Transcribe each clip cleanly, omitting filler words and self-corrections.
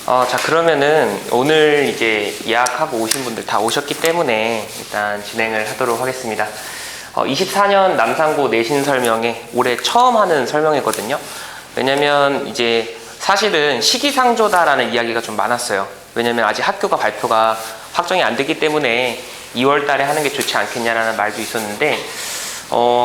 자, 그러면은 오늘 이제 예약하고 오신 분들 다 오셨기 때문에 일단 진행을 하도록 하겠습니다. 24년 남산고 내신 설명회 올해 처음 하는 설명회거든요. 왜냐면 이제 사실은 시기상조다라는 이야기가 좀 많았어요. 왜냐면 아직 학교가 발표가 확정이 안 됐기 때문에 2월 달에 하는 게 좋지 않겠냐라는 말도 있었는데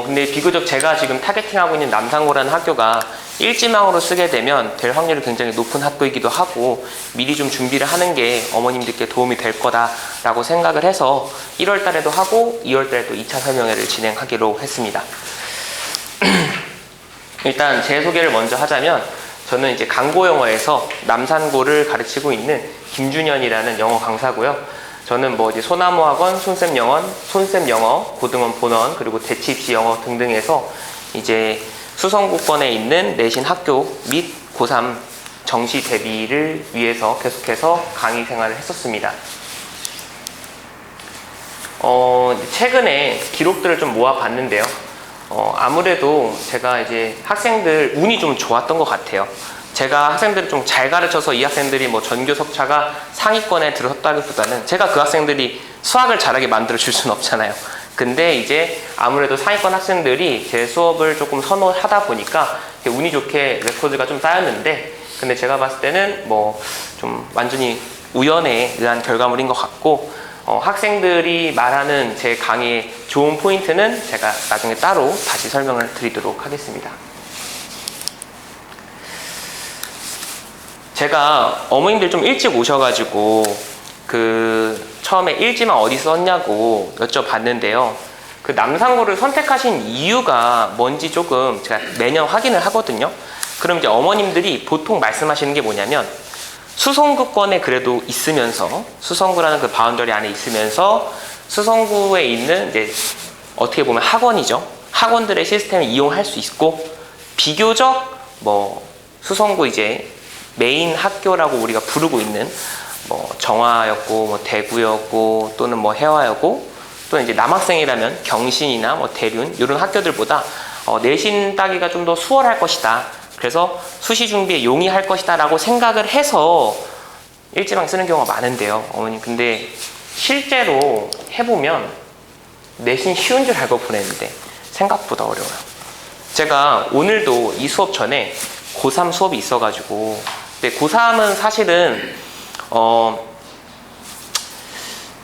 근데 비교적 제가 지금 타겟팅하고 있는 남산고라는 학교가 일지망으로 쓰게 되면 될 확률이 굉장히 높은 학교이기도 하고 미리 좀 준비를 하는 게 어머님들께 도움이 될 거다라고 생각을 해서 1월 달에도 하고 2월 달에 또 2차 설명회를 진행하기로 했습니다. 일단 제 소개를 먼저 하자면 저는 이제 강고영어에서 남산고를 가르치고 있는 김준현이라는 영어 강사고요. 저는 뭐 이제 소나무학원, 손쌤 영어, 고등원 본원, 그리고 대치입시 영어 등등에서 이제 수성구권에 있는 내신 학교 및 고3 정시 대비를 위해서 계속해서 강의 생활을 했었습니다. 최근에 기록들을 좀 모아봤는데요. 아무래도 제가 이제 학생들 운이 좀 좋았던 것 같아요. 제가 학생들을 좀 잘 가르쳐서 이 학생들이 뭐 전교 석차가 상위권에 들어섰다기보다는 제가 그 학생들이 수학을 잘하게 만들어 줄 수는 없잖아요. 근데 이제 아무래도 상위권 학생들이 제 수업을 조금 선호하다 보니까 운이 좋게 레코드가 좀 쌓였는데, 근데 제가 봤을 때는 뭐 좀 완전히 우연에 의한 결과물인 것 같고, 학생들이 말하는 제 강의의 좋은 포인트는 제가 나중에 따로 다시 설명을 드리도록 하겠습니다. 제가 어머님들 좀 일찍 오셔가지고 처음에 일지망 어디 썼냐고 여쭤봤는데요. 그 남산고를 선택하신 이유가 뭔지 조금 제가 매년 확인을 하거든요. 그럼 이제 어머님들이 보통 말씀하시는 게 뭐냐면, 수성구권에 그래도 있으면서, 수성구라는 그 바운더리 안에 있으면서 수성구에 있는 이제 어떻게 보면 학원이죠. 학원들의 시스템을 이용할 수 있고, 비교적 뭐 수성구 이제 메인 학교라고 우리가 부르고 있는 뭐 정화였고 뭐 대구였고 또는 뭐 해화였고 또는 이제 남학생이라면 경신이나 뭐 대륜 이런 학교들보다 내신 따기가 좀 더 수월할 것이다. 그래서 수시 준비에 용이할 것이다 라고 생각을 해서 일지망 쓰는 경우가 많은데요. 어머님, 근데 실제로 해보면 내신 쉬운 줄 알고 보냈는데 생각보다 어려워요. 제가 오늘도 이 수업 전에 고3 수업이 있어가지고, 근데 고3은 사실은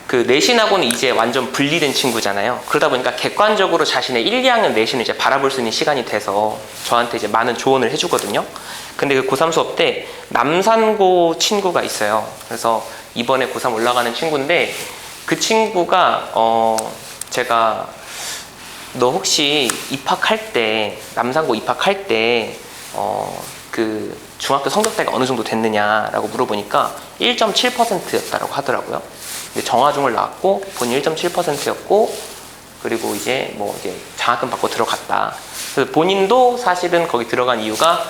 그 내신하고는 이제 완전 분리된 친구잖아요. 그러다 보니까 객관적으로 자신의 1, 2학년 내신을 이제 바라볼 수 있는 시간이 돼서 저한테 이제 많은 조언을 해주거든요. 근데 그 고3 수업 때 남산고 친구가 있어요. 그래서 이번에 고3 올라가는 친구인데, 그 친구가 제가 너 혹시 입학할 때, 남산고 입학할 때 그 중학교 성적대가 어느 정도 됐느냐라고 물어보니까 1.7%였다고 하더라고요. 정화중을 나왔고 본인 1.7%였고, 그리고 이제 뭐 이제 장학금 받고 들어갔다. 그래서 본인도 사실은 거기 들어간 이유가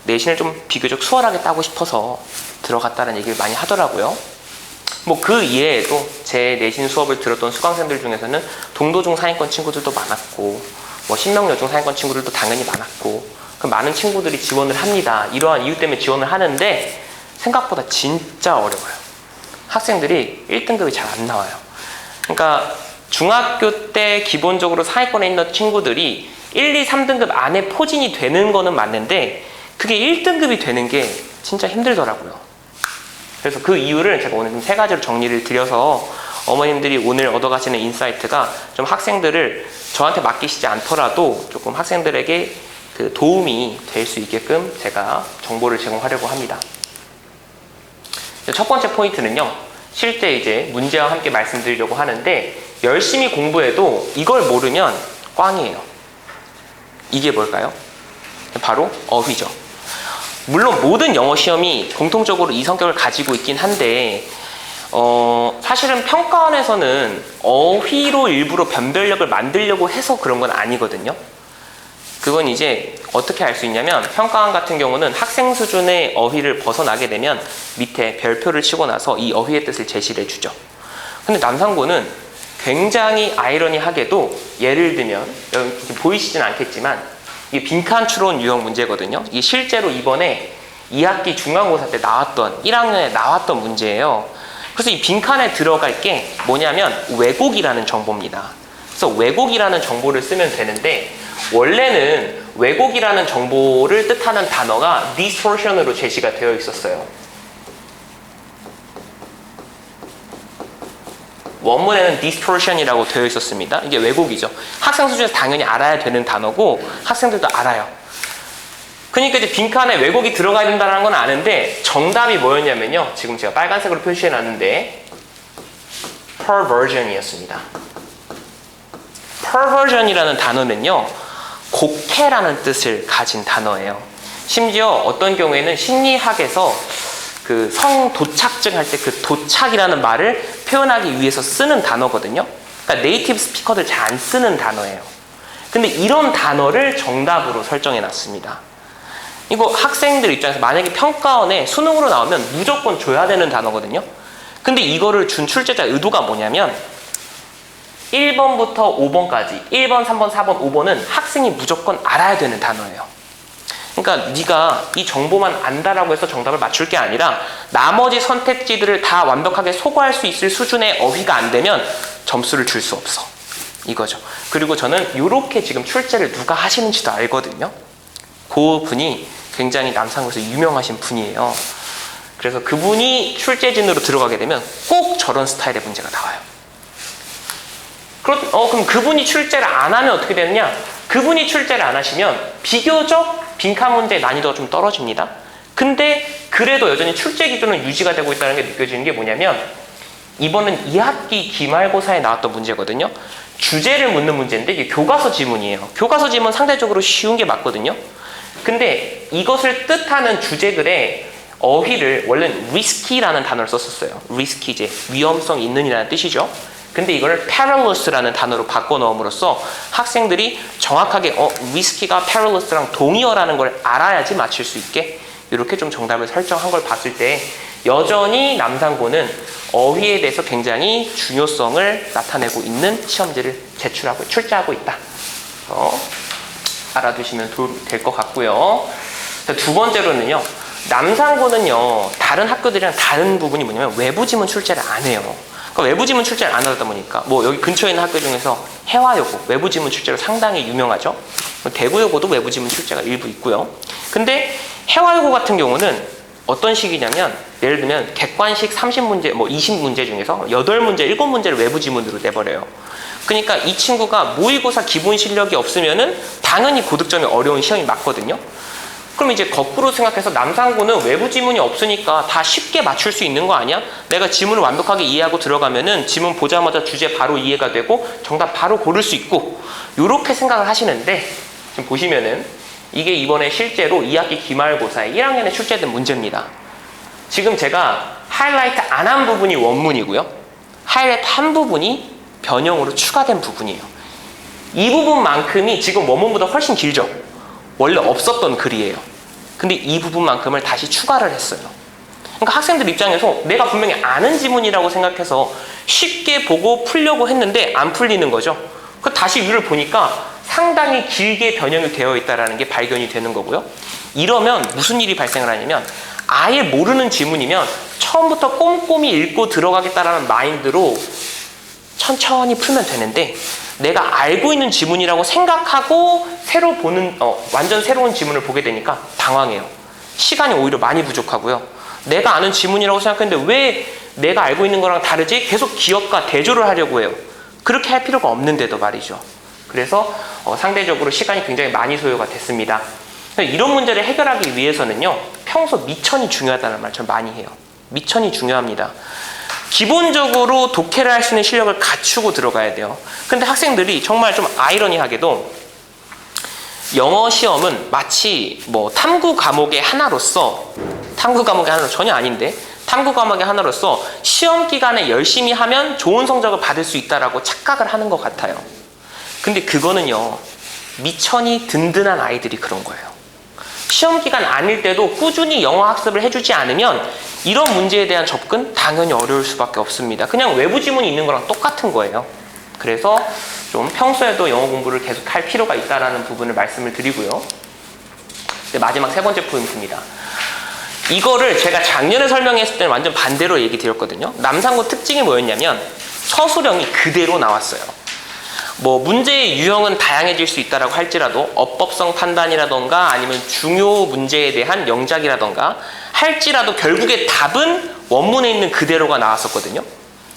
내신을 좀 비교적 수월하게 따고 싶어서 들어갔다는 얘기를 많이 하더라고요. 뭐 그 이외에도 제 내신 수업을 들었던 수강생들 중에서는 동도중 상위권 친구들도 많았고, 뭐 신명여중 상위권 친구들도 당연히 많았고, 그 많은 친구들이 지원을 합니다. 이러한 이유 때문에 지원을 하는데 생각보다 진짜 어려워요. 학생들이 1등급이 잘 안 나와요. 그러니까 중학교 때 기본적으로 상위권에 있는 친구들이 1, 2, 3등급 안에 포진이 되는 거는 맞는데 그게 1등급이 되는 게 진짜 힘들더라고요. 그래서 그 이유를 제가 오늘 좀 3가지로 정리를 드려서 어머님들이 오늘 얻어가시는 인사이트가 좀 학생들을 저한테 맡기시지 않더라도 조금 학생들에게 그 도움이 될 수 있게끔 제가 정보를 제공하려고 합니다. 첫 번째 포인트는요, 실제 이제 문제와 함께 말씀드리려고 하는데, 열심히 공부해도 이걸 모르면 꽝이에요. 이게 뭘까요? 바로 어휘죠. 물론 모든 영어 시험이 공통적으로 이 성격을 가지고 있긴 한데, 사실은 평가원에서는 어휘로 일부러 변별력을 만들려고 해서 그런 건 아니거든요. 그건 이제 어떻게 알 수 있냐면, 평가원 같은 경우는 학생 수준의 어휘를 벗어나게 되면 밑에 별표를 치고 나서 이 어휘의 뜻을 제시를 해주죠. 근데 남산고는 굉장히 아이러니하게도, 예를 들면 여기 보이시진 않겠지만 이게 빈칸 추론 유형 문제거든요. 이게 실제로 이번에 2학기 중간고사 때 나왔던 1학년에 나왔던 문제예요. 그래서 이 빈칸에 들어갈 게 뭐냐면 왜곡이라는 정보입니다. 그래서 왜곡이라는 정보를 쓰면 되는데 원래는 왜곡이라는 정보를 뜻하는 단어가 distortion으로 제시가 되어 있었어요. 원문에는 distortion이라고 되어 있었습니다. 이게 왜곡이죠. 학생 수준에서 당연히 알아야 되는 단어고 학생들도 알아요. 그러니까 이제 빈칸에 왜곡이 들어가야 된다는 건 아는데 정답이 뭐였냐면요. 지금 제가 빨간색으로 표시해 놨는데 perversion이었습니다. perversion이라는 단어는요. 곡해라는 뜻을 가진 단어예요. 심지어 어떤 경우에는 심리학에서 그 성도착증 할 때 그 도착이라는 말을 표현하기 위해서 쓰는 단어거든요. 그러니까 네이티브 스피커들 잘 안 쓰는 단어예요. 근데 이런 단어를 정답으로 설정해 놨습니다. 이거 학생들 입장에서 만약에 평가원에 수능으로 나오면 무조건 줘야 되는 단어거든요. 근데 이거를 준 출제자 의도가 뭐냐면 1번부터 5번까지 1번, 3번, 4번, 5번은 학생이 무조건 알아야 되는 단어예요. 그러니까 네가 이 정보만 안다라고 해서 정답을 맞출 게 아니라 나머지 선택지들을 다 완벽하게 소거할 수 있을 수준의 어휘가 안 되면 점수를 줄 수 없어. 이거죠. 그리고 저는 이렇게 지금 출제를 누가 하시는지도 알거든요. 그 분이 굉장히 남상고에서 유명하신 분이에요. 그래서 그분이 출제진으로 들어가게 되면 꼭 저런 스타일의 문제가 나와요. 그럼 그분이 출제를 안 하면 어떻게 되느냐? 그분이 출제를 안 하시면 비교적 빈칸 문제의 난이도가 좀 떨어집니다. 근데 그래도 여전히 출제 기준은 유지가 되고 있다는 게 느껴지는 게 뭐냐면 이번은 2학기 기말고사에 나왔던 문제거든요. 주제를 묻는 문제인데 이게 교과서 지문이에요. 교과서 지문 상대적으로 쉬운 게 맞거든요. 근데 이것을 뜻하는 주제글에 어휘를 원래는 risky라는 단어를 썼었어요. risky 이제 위험성 있는이라는 뜻이죠. 근데 이걸 perilous라는 단어로 바꿔 넣음으로써 학생들이 정확하게 risky가 perilous랑 동의어라는 걸 알아야지 맞출 수 있게 이렇게 좀 정답을 설정한 걸 봤을 때 여전히 남상고는 어휘에 대해서 굉장히 중요성을 나타내고 있는 시험지를 출제하고 있다. 알아두시면 될 것 같고요. 두 번째로는요. 남상고는요. 다른 학교들이랑 다른 부분이 뭐냐면 외부 지문 출제를 안 해요. 그러니까 외부 지문 출제를 안 하다 보니까 뭐 여기 근처에 있는 학교 중에서 해화여고 외부 지문 출제로 상당히 유명하죠. 대구여고도 외부 지문 출제가 일부 있고요. 근데 해화여고 같은 경우는 어떤 식이냐면 예를 들면 객관식 30문제, 뭐 20문제 중에서 8문제, 7문제를 외부 지문으로 내버려요. 그러니까 이 친구가 모의고사 기본 실력이 없으면은 당연히 고득점이 어려운 시험이 맞거든요. 그럼 이제 거꾸로 생각해서 남상고는 외부 지문이 없으니까 다 쉽게 맞출 수 있는 거 아니야? 내가 지문을 완벽하게 이해하고 들어가면은 지문 보자마자 주제 바로 이해가 되고 정답 바로 고를 수 있고 이렇게 생각을 하시는데 지금 보시면은 이게 이번에 실제로 2학기 기말고사에 1학년에 출제된 문제입니다. 지금 제가 하이라이트 안 한 부분이 원문이고요. 하이라이트 한 부분이 변형으로 추가된 부분이에요. 이 부분만큼이 지금 원문보다 훨씬 길죠? 원래 없었던 글이에요. 근데 이 부분만큼을 다시 추가를 했어요. 그러니까 학생들 입장에서 내가 분명히 아는 지문이라고 생각해서 쉽게 보고 풀려고 했는데 안 풀리는 거죠. 그 다시 위를 보니까 상당히 길게 변형이 되어 있다는 게 발견이 되는 거고요. 이러면 무슨 일이 발생을 하냐면 아예 모르는 지문이면 처음부터 꼼꼼히 읽고 들어가겠다라는 마인드로 천천히 풀면 되는데 내가 알고 있는 지문이라고 생각하고 새로 보는 완전 새로운 지문을 보게 되니까 당황해요. 시간이 오히려 많이 부족하고요. 내가 아는 지문이라고 생각했는데 왜 내가 알고 있는 거랑 다르지? 계속 기억과 대조를 하려고 해요. 그렇게 할 필요가 없는데도 말이죠. 그래서 상대적으로 시간이 굉장히 많이 소요가 됐습니다. 이런 문제를 해결하기 위해서는요. 평소 미천이 중요하다는 말 전 많이 해요. 미천이 중요합니다. 기본적으로 독해를 할 수 있는 실력을 갖추고 들어가야 돼요. 근데 학생들이 정말 좀 아이러니하게도 영어 시험은 마치 뭐 탐구 과목의 하나로서 전혀 아닌데 탐구 과목의 하나로서 시험 기간에 열심히 하면 좋은 성적을 받을 수 있다라고 착각을 하는 것 같아요. 근데 그거는요. 미천이 든든한 아이들이 그런 거예요. 시험 기간 아닐 때도 꾸준히 영어 학습을 해주지 않으면 이런 문제에 대한 접근 당연히 어려울 수밖에 없습니다. 그냥 외부 지문이 있는 거랑 똑같은 거예요. 그래서 좀 평소에도 영어 공부를 계속 할 필요가 있다는 부분을 말씀을 드리고요. 마지막 세 번째 포인트입니다. 이거를 제가 작년에 설명했을 때는 완전 반대로 얘기 드렸거든요. 남상고 특징이 뭐였냐면 서술형이 그대로 나왔어요. 뭐 문제의 유형은 다양해질 수 있다라고 할지라도 어법성 판단이라던가 아니면 중요 문제에 대한 영작이라던가 할지라도 결국에 답은 원문에 있는 그대로가 나왔었거든요.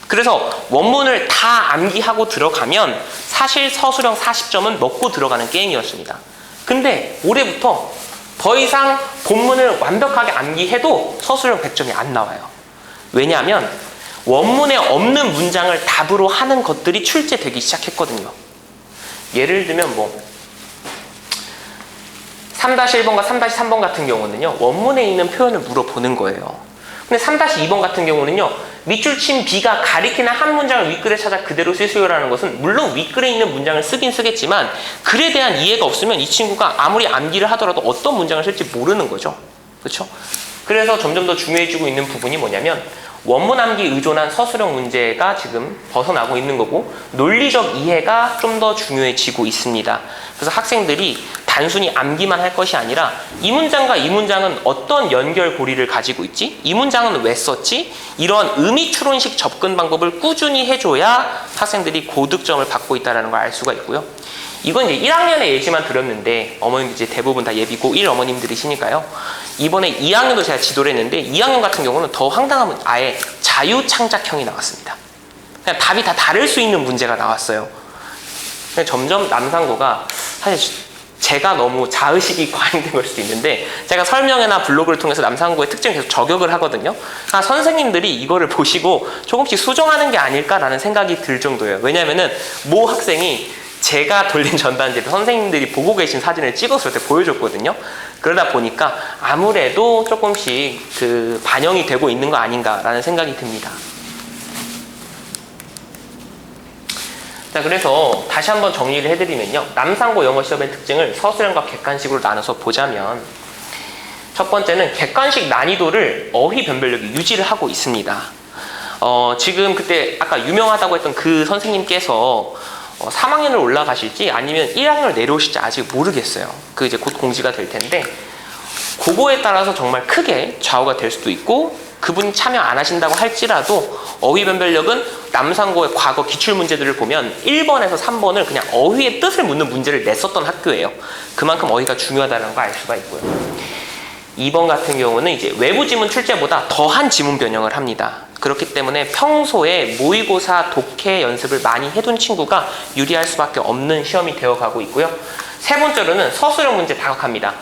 그래서 원문을 다 암기하고 들어가면 사실 서술형 40점은 먹고 들어가는 게임이었습니다. 근데 올해부터 더 이상 본문을 완벽하게 암기해도 서술형 100점이 안 나와요. 왜냐하면 원문에 없는 문장을 답으로 하는 것들이 출제되기 시작했거든요. 예를 들면 뭐 3-1번과 3-3번 같은 경우는요, 원문에 있는 표현을 물어보는 거예요. 근데 3-2번 같은 경우는요, 밑줄 친 B가 가리키는 한 문장을 윗글에 찾아 그대로 쓰세요라는 것은 물론 윗글에 있는 문장을 쓰긴 쓰겠지만 글에 대한 이해가 없으면 이 친구가 아무리 암기를 하더라도 어떤 문장을 쓸지 모르는 거죠. 그렇죠? 그래서 점점 더 중요해지고 있는 부분이 뭐냐면 원문 암기 의존한 서술형 문제가 지금 벗어나고 있는 거고 논리적 이해가 좀 더 중요해지고 있습니다. 그래서 학생들이 단순히 암기만 할 것이 아니라 이 문장과 이 문장은 어떤 연결고리를 가지고 있지? 이 문장은 왜 썼지? 이런 의미 추론식 접근 방법을 꾸준히 해줘야 학생들이 고득점을 받고 있다는 걸 알 수가 있고요. 이건 이제 1학년의 예시만 드렸는데 어머님들 이제 대부분 다 예비 고1 어머님들이시니까요. 이번에 2학년도 제가 지도를 했는데 2학년 같은 경우는 더 황당한 아예 자유창작형이 나왔습니다. 그냥 답이 다 다를 수 있는 문제가 나왔어요. 점점 남상고가 사실 제가 너무 자의식이 과잉된 걸 수도 있는데 제가 설명회나 블로그를 통해서 남상고의 특징을 계속 저격을 하거든요. 선생님들이 이거를 보시고 조금씩 수정하는 게 아닐까라는 생각이 들 정도예요. 왜냐면은 모 학생이 제가 돌린 전단지를 선생님들이 보고 계신 사진을 찍어서 이렇게 보여줬거든요. 그러다 보니까 아무래도 조금씩 그 반영이 되고 있는 거 아닌가라는 생각이 듭니다. 자, 그래서 다시 한번 정리를 해드리면요. 남상고 영어 시험의 특징을 서술형과 객관식으로 나눠서 보자면 첫 번째는 객관식 난이도를 어휘 변별력이 유지를 하고 있습니다. 지금 그때 아까 유명하다고 했던 그 선생님께서 3학년을 올라가실지 아니면 1학년을 내려오실지 아직 모르겠어요. 그 이제 곧 공지가 될 텐데 그거에 따라서 정말 크게 좌우가 될 수도 있고 그분이 참여 안 하신다고 할지라도 어휘 변별력은 남상고의 과거 기출문제들을 보면 1번에서 3번을 그냥 어휘의 뜻을 묻는 문제를 냈었던 학교예요. 그만큼 어휘가 중요하다는 걸 알 수가 있고요. 2번 같은 경우는 이제 외부 지문 출제보다 더한 지문 변형을 합니다. 그렇기 때문에 평소에 모의고사 독해 연습을 많이 해둔 친구가 유리할 수밖에 없는 시험이 되어가고 있고요. 세 번째로는 서술형 문제 다각합니다.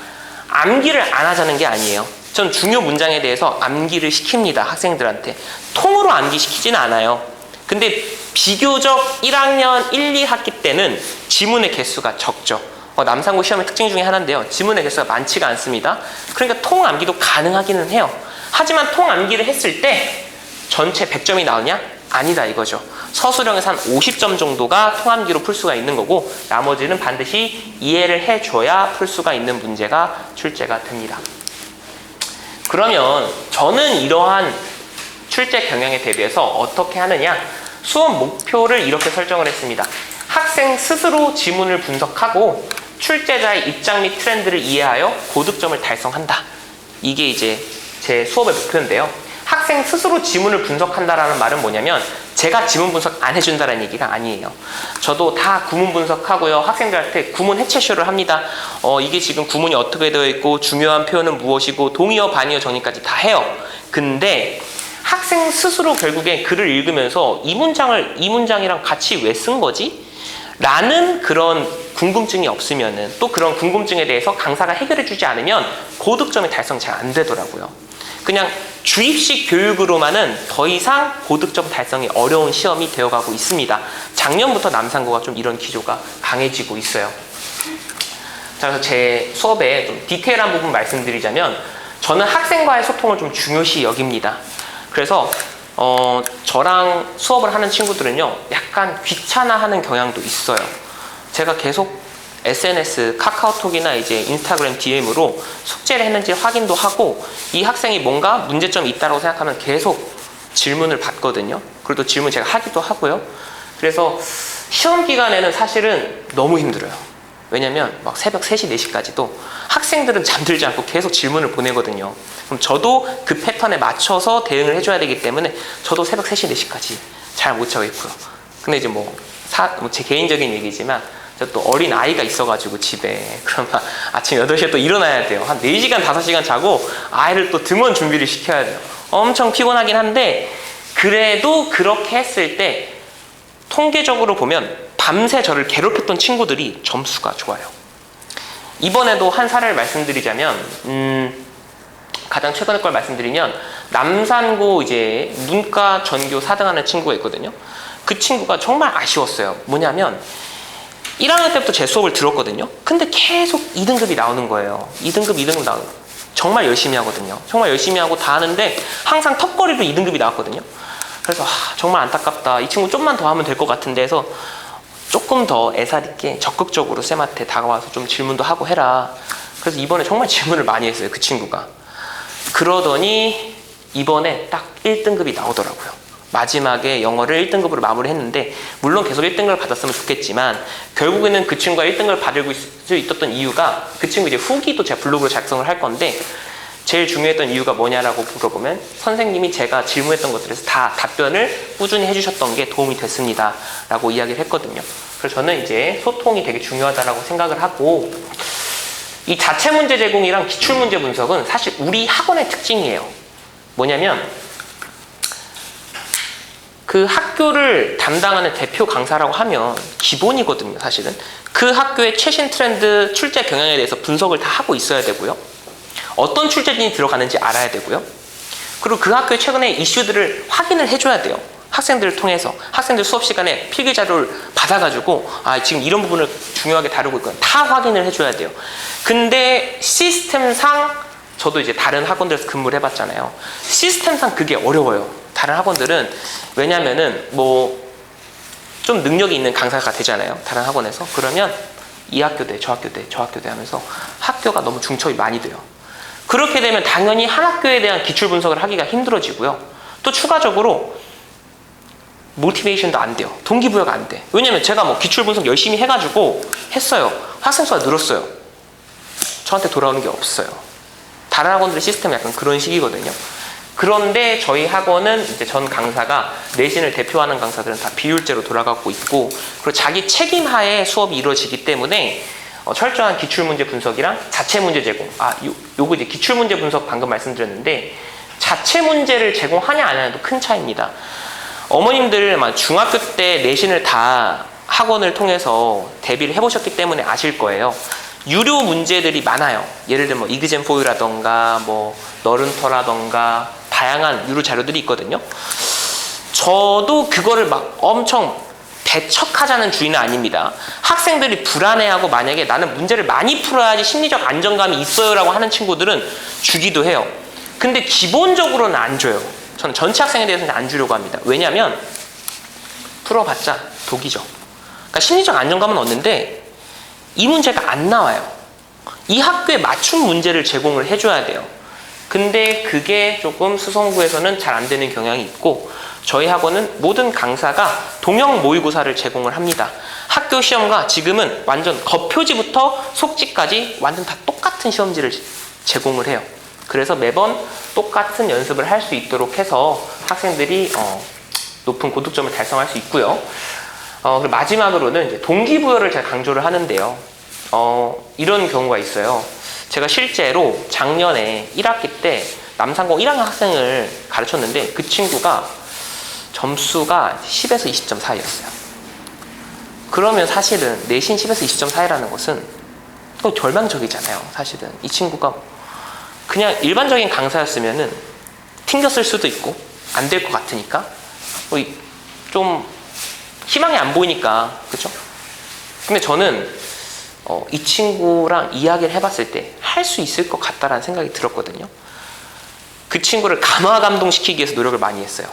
암기를 안 하자는 게 아니에요. 전 중요 문장에 대해서 암기를 시킵니다. 학생들한테. 통으로 암기시키지는 않아요. 근데 비교적 1학년 1, 2학기 때는 지문의 개수가 적죠. 남상고 시험의 특징 중에 하나인데요. 지문의 개수가 많지가 않습니다. 그러니까 통 암기도 가능하기는 해요. 하지만 통 암기를 했을 때 전체 100점이 나오냐? 아니다 이거죠. 서술형에서 한 50점 정도가 통암기로 풀 수가 있는 거고 나머지는 반드시 이해를 해줘야 풀 수가 있는 문제가 출제가 됩니다. 그러면 저는 이러한 출제 경향에 대비해서 어떻게 하느냐? 수업 목표를 이렇게 설정을 했습니다. 학생 스스로 지문을 분석하고 출제자의 입장 및 트렌드를 이해하여 고득점을 달성한다. 이게 이제 제 수업의 목표인데요. 학생 스스로 지문을 분석한다라는 말은 뭐냐면 제가 지문 분석 안 해준다는 얘기가 아니에요. 저도 다 구문 분석하고요. 학생들한테 구문 해체쇼를 합니다. 이게 지금 구문이 어떻게 되어 있고 중요한 표현은 무엇이고 동의어 반의어 정의까지 다 해요. 근데 학생 스스로 결국에 글을 읽으면서 이 문장이랑 같이 왜 쓴 거지? 라는 그런 궁금증이 없으면은 또 그런 궁금증에 대해서 강사가 해결해 주지 않으면 고득점이 달성이 잘 안 되더라고요. 그냥 주입식 교육으로만은 더 이상 고득점 달성이 어려운 시험이 되어가고 있습니다. 작년부터 남상고가 좀 이런 기조가 강해지고 있어요. 자, 그래서 제 수업에 좀 디테일한 부분 말씀드리자면 저는 학생과의 소통을 좀 중요시 여깁니다. 그래서 저랑 수업을 하는 친구들은요 약간 귀찮아하는 경향도 있어요. 제가 계속 SNS, 카카오톡이나 이제 인스타그램 DM으로 숙제를 했는지 확인도 하고 이 학생이 뭔가 문제점이 있다고 생각하면 계속 질문을 받거든요. 그리고 또 질문 제가 하기도 하고요. 그래서 시험 기간에는 사실은 너무 힘들어요. 왜냐면 막 새벽 3시, 4시까지도 학생들은 잠들지 않고 계속 질문을 보내거든요. 그럼 저도 그 패턴에 맞춰서 대응을 해줘야 되기 때문에 저도 새벽 3시, 4시까지 잘 못 자고 있고요. 근데 이제 제 개인적인 얘기지만 저 또 어린 아이가 있어가지고 집에 그러면 아침 8시에 또 일어나야 돼요. 한 4시간, 5시간 자고 아이를 또 등원 준비를 시켜야 돼요. 엄청 피곤하긴 한데 그래도 그렇게 했을 때 통계적으로 보면 밤새 저를 괴롭혔던 친구들이 점수가 좋아요. 이번에도 한 사례를 말씀드리자면 가장 최근의 걸 말씀드리면 남산고 이제 문과 전교 4등하는 친구가 있거든요. 그 친구가 정말 아쉬웠어요. 뭐냐면 1학년 때부터 제 수업을 들었거든요. 근데 계속 2등급이 나오는 거예요. 2등급 나오는 거예요. 정말 열심히 하거든요. 정말 열심히 하고 다 하는데 항상 턱걸이로 2등급이 나왔거든요. 그래서 정말 안타깝다. 이 친구 좀만 더 하면 될 것 같은데 해서 조금 더 애살 있게 적극적으로 쌤한테 다가와서 좀 질문도 하고 해라. 그래서 이번에 정말 질문을 많이 했어요. 그 친구가. 그러더니 이번에 딱 1등급이 나오더라고요. 마지막에 영어를 1등급으로 마무리했는데 물론 계속 1등급을 받았으면 좋겠지만 결국에는 그 친구가 1등급을 받을 수 있었던 이유가 그 친구 이제 후기도 제가 블로그로 작성을 할 건데 제일 중요했던 이유가 뭐냐라고 물어보면 선생님이 제가 질문했던 것들에서 다 답변을 꾸준히 해주셨던 게 도움이 됐습니다 라고 이야기를 했거든요. 그래서 저는 이제 소통이 되게 중요하다고 생각을 하고 이 자체 문제 제공이랑 기출 문제 분석은 사실 우리 학원의 특징이에요. 뭐냐면 그 학교를 담당하는 대표 강사라고 하면 기본이거든요. 사실은 그 학교의 최신 트렌드 출제 경향에 대해서 분석을 다 하고 있어야 되고요. 어떤 출제진이 들어가는지 알아야 되고요. 그리고 그 학교의 최근의 이슈들을 확인을 해줘야 돼요. 학생들을 통해서 학생들 수업 시간에 필기 자료를 받아가지고 지금 이런 부분을 중요하게 다루고 있거든요. 다 확인을 해줘야 돼요. 근데 시스템상 저도 이제 다른 학원들에서 근무를 해봤잖아요. 시스템상 그게 어려워요. 다른 학원들은 왜냐면은 좀 능력이 있는 강사가 되잖아요. 다른 학원에서. 그러면 이 학교 돼, 저 학교 돼, 저 학교 돼 하면서 학교가 너무 중첩이 많이 돼요. 그렇게 되면 당연히 한 학교에 대한 기출 분석을 하기가 힘들어지고요. 또 추가적으로 모티베이션도 안 돼요. 동기부여가 안 돼. 왜냐면 제가 기출 분석 열심히 해가지고 했어요. 학생 수가 늘었어요. 저한테 돌아오는 게 없어요. 다른 학원들의 시스템은 약간 그런 식이거든요. 그런데 저희 학원은 이제 전 강사가 내신을 대표하는 강사들은 다 비율제로 돌아가고 있고 그리고 자기 책임하에 수업이 이루어지기 때문에 철저한 기출문제 분석이랑 자체 문제 제공 요거 이제 기출문제 분석 방금 말씀드렸는데 자체 문제를 제공하냐 안 하냐도 큰 차이입니다. 어머님들 중학교 때 내신을 다 학원을 통해서 대비를 해보셨기 때문에 아실 거예요. 유료 문제들이 많아요. 예를 들면 이그젠4유라던가 너른터라던가 다양한 유료 자료들이 있거든요. 저도 그거를 엄청 배척하자는 주의는 아닙니다. 학생들이 불안해하고 만약에 나는 문제를 많이 풀어야지 심리적 안정감이 있어요 라고 하는 친구들은 주기도 해요. 근데 기본적으로는 안 줘요. 저는 전체 학생에 대해서는 안 주려고 합니다. 왜냐면 풀어봤자 독이죠. 그러니까 심리적 안정감은 얻는데 이 문제가 안 나와요. 이 학교에 맞춤 문제를 제공을 해줘야 돼요. 근데 그게 조금 수성구에서는 잘 안 되는 경향이 있고 저희 학원은 모든 강사가 동형 모의고사를 제공을 합니다. 학교 시험과 지금은 완전 겉표지부터 속지까지 완전 다 똑같은 시험지를 제공을 해요. 그래서 매번 똑같은 연습을 할 수 있도록 해서 학생들이 높은 고득점을 달성할 수 있고요. 그리고 마지막으로는 이제 동기부여를 제가 강조를 하는데요. 이런 경우가 있어요. 제가 실제로 작년에 1학기 때 남산고 1학년 학생을 가르쳤는데 그 친구가 점수가 10에서 20점 사이였어요. 그러면 사실은 내신 10에서 20점 사이라는 것은 또 절망적이잖아요. 사실은 이 친구가 그냥 일반적인 강사였으면은 튕겼을 수도 있고 안 될 것 같으니까 좀 희망이 안 보이니까 그렇죠? 근데 저는 이 친구랑 이야기를 해봤을 때 할 수 있을 것 같다라는 생각이 들었거든요. 그 친구를 감화감동시키기 위해서 노력을 많이 했어요.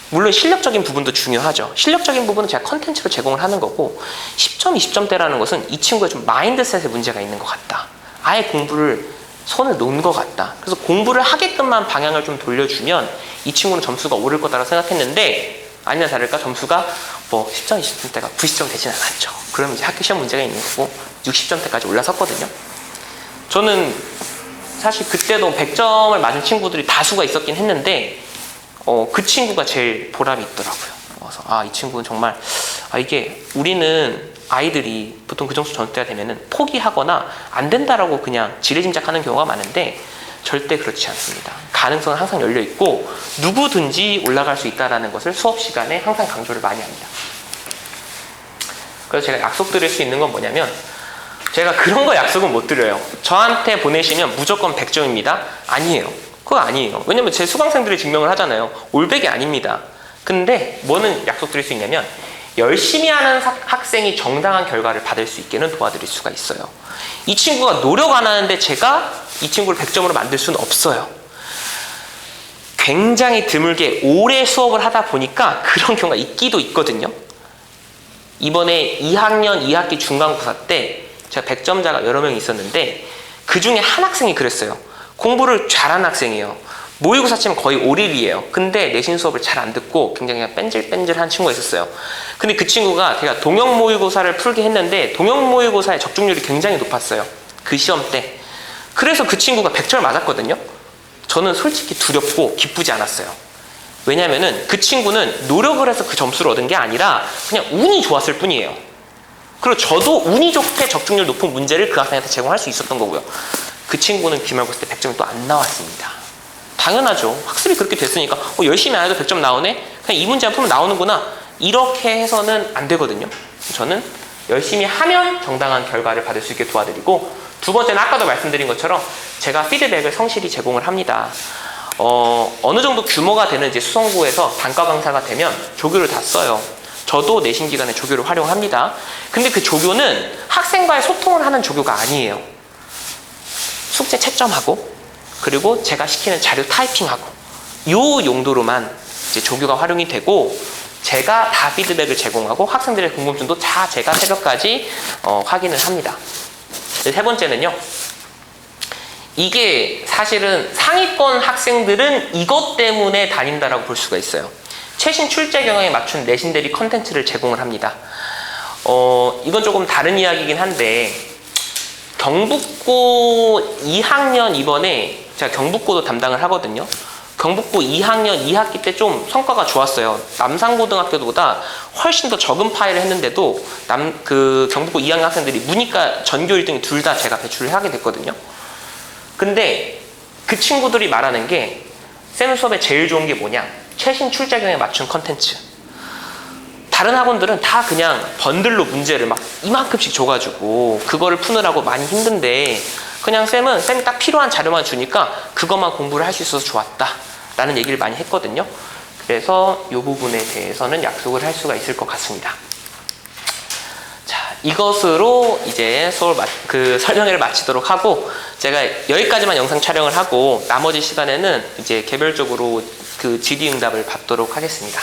물론 실력적인 부분도 중요하죠. 실력적인 부분은 제가 컨텐츠로 제공을 하는 거고 10점, 20점대라는 것은 이 친구의 좀 마인드셋에 문제가 있는 것 같다. 아예 공부를 손을 놓은 것 같다. 그래서 공부를 하게끔만 방향을 좀 돌려주면 이 친구는 점수가 오를 거다라고 생각했는데 아니나 다를까 점수가 뭐 10점, 20점대가 90점 되진 않았죠. 그러면 이제 학교 시험 문제가 있는 거고 60점대까지 올라섰거든요. 저는 사실 그때도 100점을 맞은 친구들이 다수가 있었긴 했는데 그 친구가 제일 보람이 있더라고요. 그래서 이 친구는 정말 이게 우리는 아이들이 보통 그 정도 전대가 되면은 포기하거나 안 된다라고 그냥 지레짐작하는 경우가 많은데 절대 그렇지 않습니다. 가능성은 항상 열려 있고 누구든지 올라갈 수 있다는 것을 수업 시간에 항상 강조를 많이 합니다. 그래서 제가 약속드릴 수 있는 건 뭐냐면 제가 그런 거 약속은 못 드려요. 저한테 보내시면 무조건 100점입니다. 아니에요. 그거 아니에요. 왜냐면 제 수강생들이 증명을 하잖아요. 올백이 아닙니다. 근데 뭐는 약속드릴 수 있냐면 열심히 하는 학생이 정당한 결과를 받을 수 있게는 도와드릴 수가 있어요. 이 친구가 노력 안 하는데 제가 이 친구를 100점으로 만들 수는 없어요. 굉장히 드물게 오래 수업을 하다 보니까 그런 경우가 있기도 있거든요. 이번에 2학년 2학기 중간고사 때 제가 100점자가 여러 명이 있었는데 그 중에 한 학생이 그랬어요. 공부를 잘하는 학생이에요. 모의고사 치면 거의 올일이에요. 근데 내신 수업을 잘 안 듣고 굉장히 그냥 뺀질뺀질한 친구가 있었어요. 근데 그 친구가 제가 동영 모의고사를 풀게 했는데 동영 모의고사의 적중률이 굉장히 높았어요. 그 시험 때. 그래서 그 친구가 100점을 맞았거든요. 저는 솔직히 두렵고 기쁘지 않았어요. 왜냐면은 그 친구는 노력을 해서 그 점수를 얻은 게 아니라 그냥 운이 좋았을 뿐이에요. 그리고 저도 운이 좋게 적중률 높은 문제를 그 학생한테 제공할 수 있었던 거고요. 그 친구는 기말고사 때 100점이 또 안 나왔습니다. 당연하죠. 학습이 그렇게 됐으니까 열심히 안 해도 100점 나오네? 그냥 이 문제만 풀면 나오는구나. 이렇게 해서는 안 되거든요. 저는 열심히 하면 정당한 결과를 받을 수 있게 도와드리고 두 번째는 아까도 말씀드린 것처럼 제가 피드백을 성실히 제공을 합니다. 어느 정도 규모가 되는 이제 수성고에서 단과 강사가 되면 조교를 다 써요. 저도 내신 기간에 조교를 활용합니다. 근데 그 조교는 학생과의 소통을 하는 조교가 아니에요. 숙제 채점하고 그리고 제가 시키는 자료 타이핑하고 이 용도로만 이제 조교가 활용이 되고 제가 다 피드백을 제공하고 학생들의 궁금증도 다 제가 새벽까지 확인을 합니다. 세 번째는요. 이게 사실은 상위권 학생들은 이것 때문에 다닌다라고 볼 수가 있어요. 최신 출제 경향에 맞춘 내신 대비 컨텐츠를 제공을 합니다. 이건 조금 다른 이야기이긴 한데 경북고 2학년 이번에 제가 경북고도 담당을 하거든요. 경북고 2학년 2학기 때 좀 성과가 좋았어요. 남산고등학교보다 훨씬 더 적은 파일을 했는데도 경북고 2학년 학생들이 문이과 전교 1등이 둘 다 제가 배출을 하게 됐거든요. 근데 그 친구들이 말하는 게 쌤 수업에 제일 좋은 게 뭐냐? 최신 출제 경향에 맞춘 컨텐츠. 다른 학원들은 다 그냥 번들로 문제를 막 이만큼씩 줘가지고 그거를 푸느라고 많이 힘든데 그냥 쌤이 딱 필요한 자료만 주니까 그것만 공부를 할 수 있어서 좋았다 라는 얘기를 많이 했거든요. 그래서 이 부분에 대해서는 약속을 할 수가 있을 것 같습니다. 자, 이것으로 이제 수업 설명회를 마치도록 하고 제가 여기까지만 영상 촬영을 하고 나머지 시간에는 이제 개별적으로 그 질의응답을 받도록 하겠습니다.